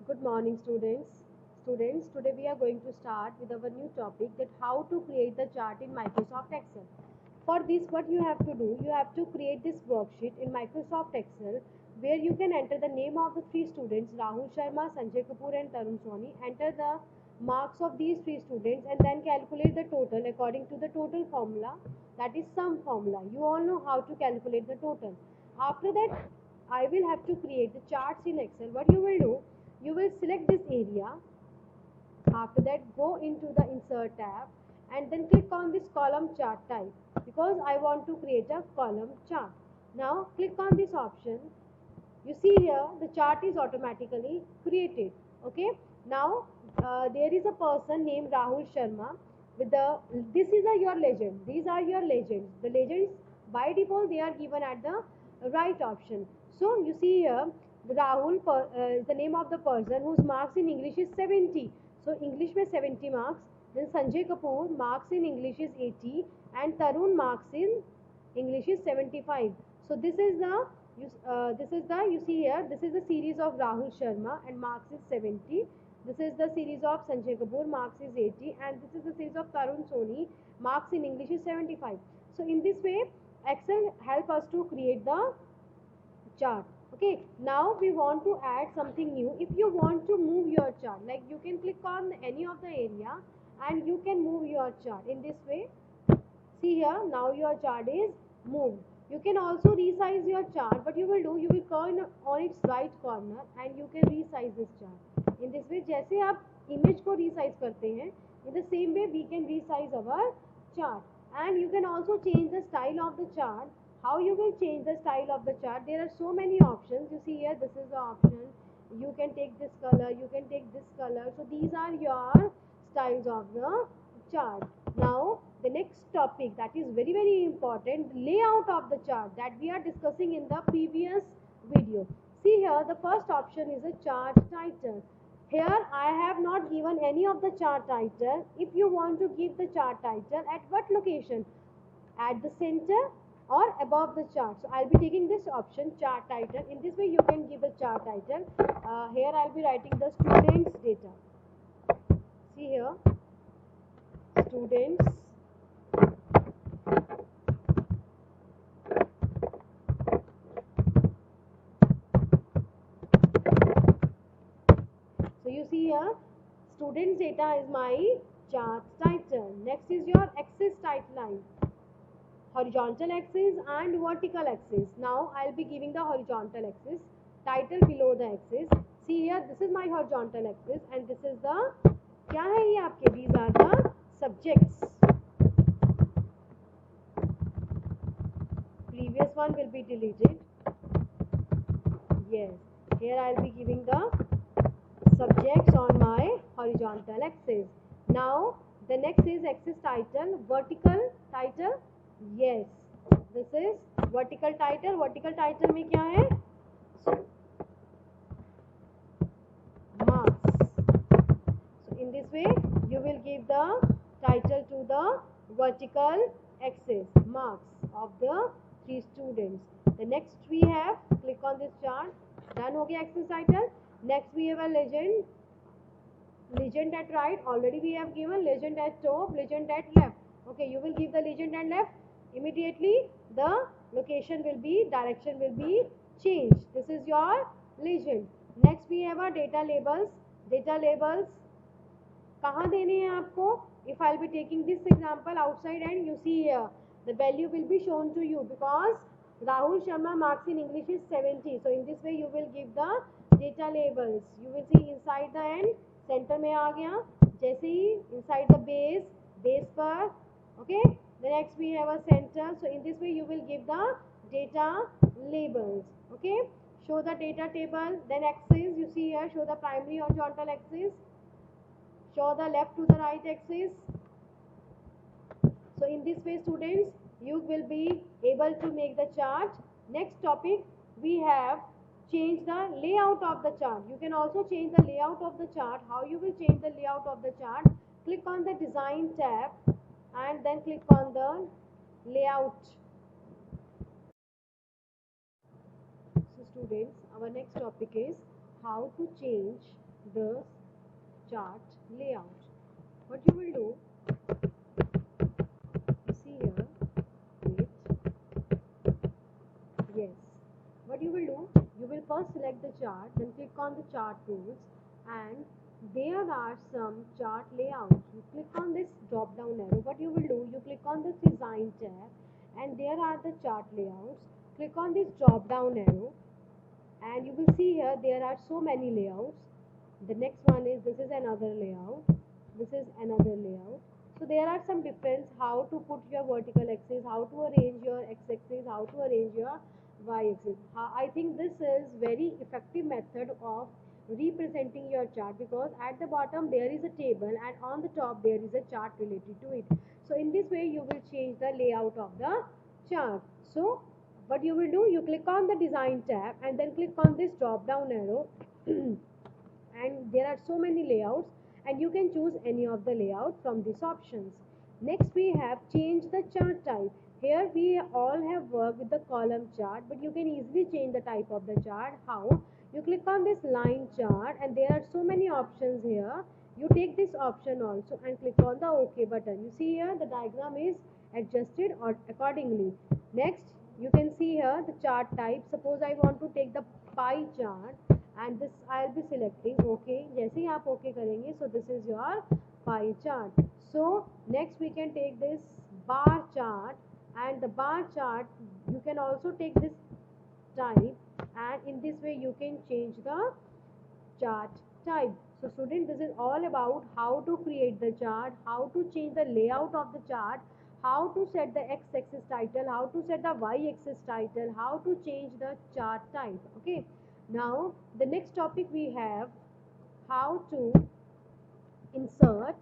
Good morning, students. Students, today we are going to start with our new topic that how to create the chart in Microsoft Excel. For this, what you have to do, you have to create this worksheet in Microsoft Excel where you can enter the name of the three students, Rahul Sharma, Sanjay Kapoor and Tarun Soni. Enter the marks of these three students and then calculate the total according to the total formula, that is sum formula. You all know how to calculate the total. After that, I will have to create the charts in Excel. What you will do, you will select this area. After that, go into the insert tab and then click on this column chart type because I want to create a column chart. Now click on this option. You see here the chart is automatically created. Okay, now there is a person named Rahul Sharma with the this is your legend. These are your legends. The legends by default they are given at the right option. So you see here Rahul is the name of the person whose marks in English is 70. So English में 70 marks. Then Sanjay Kapoor marks in English is 80 and Tarun marks in English is 75. So you see here this is the series of Rahul Sharma and marks is 70. This is the series of Sanjay Kapoor, marks is 80, and this is the series of Tarun Soni, marks in English is 75. So in this way Excel help us to create the chart. Okay, now we want to add something new. If you want to move your chart, like you can click on any of the area and you can move your chart in this way. See here, now your chart is moved. You can also resize your chart. What you will do, you will turn on its right corner and you can resize this chart. In this way, जैसे आप image को resize करते हैं, in the same way we can resize our chart. And you can also change the style of the chart. How you will change the style of the chart? There are so many options. You see here, this is the option. You can take this color, you can take this color. So these are your styles of the chart. Now the next topic that is very important, layout of the chart that we are discussing in the previous video. See here, the first option is a chart title. Here I have not given any of the chart title. If you want to give the chart title, at what location? At the center or above the chart. So I'll be taking this option, chart title. In this way you can give the chart title. Here I'll be writing the students data. See here, students so you see here students data is my chart title. Next is your axis title line, horizontal axis and vertical axis. Now I'll be giving the horizontal axis title below the axis. See here, this is my horizontal axis and this is the क्या है ये आपके, these are the subjects. Previous one will be deleted. Yes, here I'll be giving the subjects on my horizontal axis. Now the next is axis title, vertical title. Yes, this is vertical title. Vertical title में क्या है? Marks. So in this way you will give the title to the vertical axis, marks of the three students. The next we have, click on this chart. Done हो गया axis title. Next we have a legend. Legend at right, already we have given. Legend at top, legend at left. Okay, you will give the legend and left. Immediately the location will be, direction will be changed. This is your legend. Next we have our data labels. Data labels कहाँ देने हैं आपको? If I'll be taking this example outside and you see here the value will be shown to you because Rahul Sharma marks in English is 70. So in this way you will give the data labels. You will see inside the end, center में आ गया. जैसे ही inside the base पर, okay. The next we have a center. So in this way you will give the data labels. Okay. Show the data table. Then axis. You see here. Show the primary horizontal axis. Show the left to the right axis. So in this way students you will be able to make the chart. Next topic we have change the layout of the chart. You can also change the layout of the chart. How you will change the layout of the chart? Click on the design tab and then click on the layout. So students, our next topic is how to change the chart layout. What you will do, you see here, wait, yes. What you will do, you will first select the chart, then click on the chart tools, and there are some chart layouts. You click on this drop down arrow. What you will do, you click on this design tab, and there are the chart layouts. Click on this drop down arrow, and you will see here there are so many layouts. The next one is, this is another layout, this is another layout. So there are some difference how to put your vertical axis, how to arrange your x-axis, how to arrange your y-axis. I think this is very effective method of representing your chart, because at the bottom there is a table and on the top there is a chart related to it. So in this way you will change the layout of the chart. So what you will do, you click on the design tab and then click on this drop down arrow and there are so many layouts, and you can choose any of the layout from these options. Next we have change the chart type. Here we all have worked with the column chart, but you can easily change the type of the chart. How? You click on this line chart and there are so many options here. You take this option also and click on the OK button. You see here the diagram is adjusted or accordingly. Next you can see here the chart type. Suppose I want to take the pie chart, and this I'll be selecting OK. जैसे ही आप OK करेंगे, so this is your pie chart. So next we can take this bar chart, and the bar chart you can also take this type, and in this way you can change the chart type. So student, this is all about how to create the chart, how to change the layout of the chart, how to set the x-axis title, how to set the y-axis title, how to change the chart type. Okay, now the next topic we have how to insert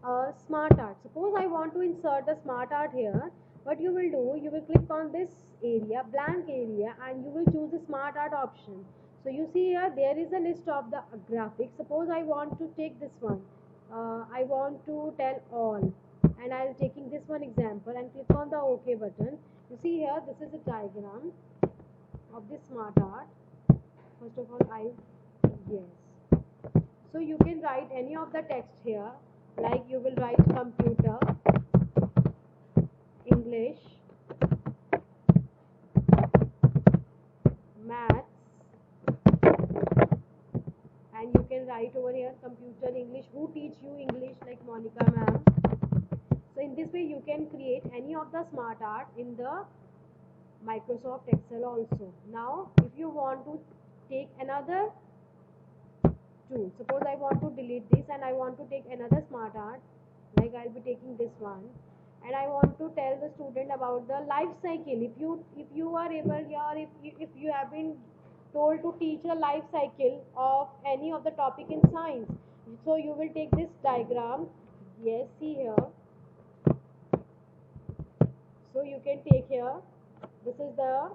a smart art. Suppose I want to insert a smart art here. What you will do, you will click on this area, blank area, and you will choose the smart art option. So you see here there is a list of the graphics. Suppose I want to take this one. I want to tell all, and I'll taking this one example and click on the OK button. You see here this is a diagram of this smart art. First of all, yes. So you can write any of the text here, like you will write computer, English, maths, and you can write over here computer, English, who teach you English, like Monica ma'am. So in this way you can create any of the smart art in the Microsoft Excel also. Now if you want to take another tool, suppose I want to delete this and I want to take another smart art, like I'll be taking this one, and I want to tell the student about the life cycle. If you are able, or if you have been told to teach a life cycle of any of the topic in science, so you will take this diagram. Yes, see here. So you can take here, this is the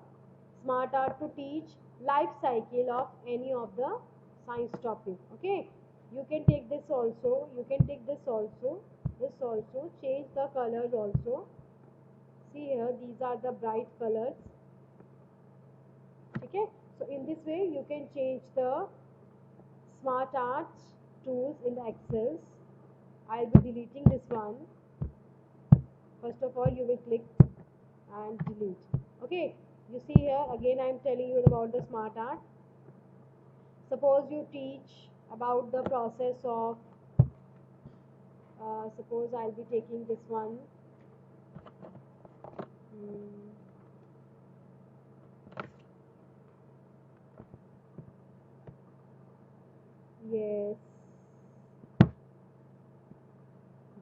smart art to teach life cycle of any of the science topic. Okay, you can take this also, you can take this also, this also, change the colors also. See here, these are the bright colors. Okay, so in this way you can change the smart art tools in the Excel. I'll be deleting this one. First of all you will click and delete. Okay, you see here again I am telling you about the smart art. Suppose you teach about the process of suppose I'll be taking this one. Yes,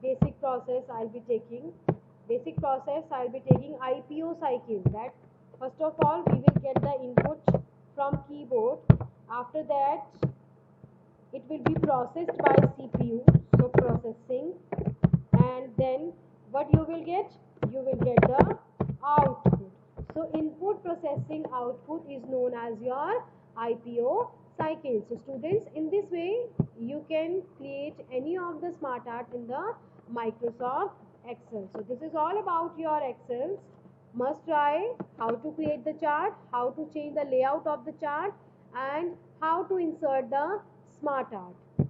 basic process I'll be taking. Basic process I'll be taking IPO cycle. That first of all we will get the input from keyboard. After that it will be processed by CPU. So processing, and then what you will get? You will get the output. So input, processing, output is known as your IPO cycle. So students, in this way you can create any of the smart art in the Microsoft Excel. So this is all about your Excel. Must try how to create the chart, how to change the layout of the chart, and how to insert the smart art.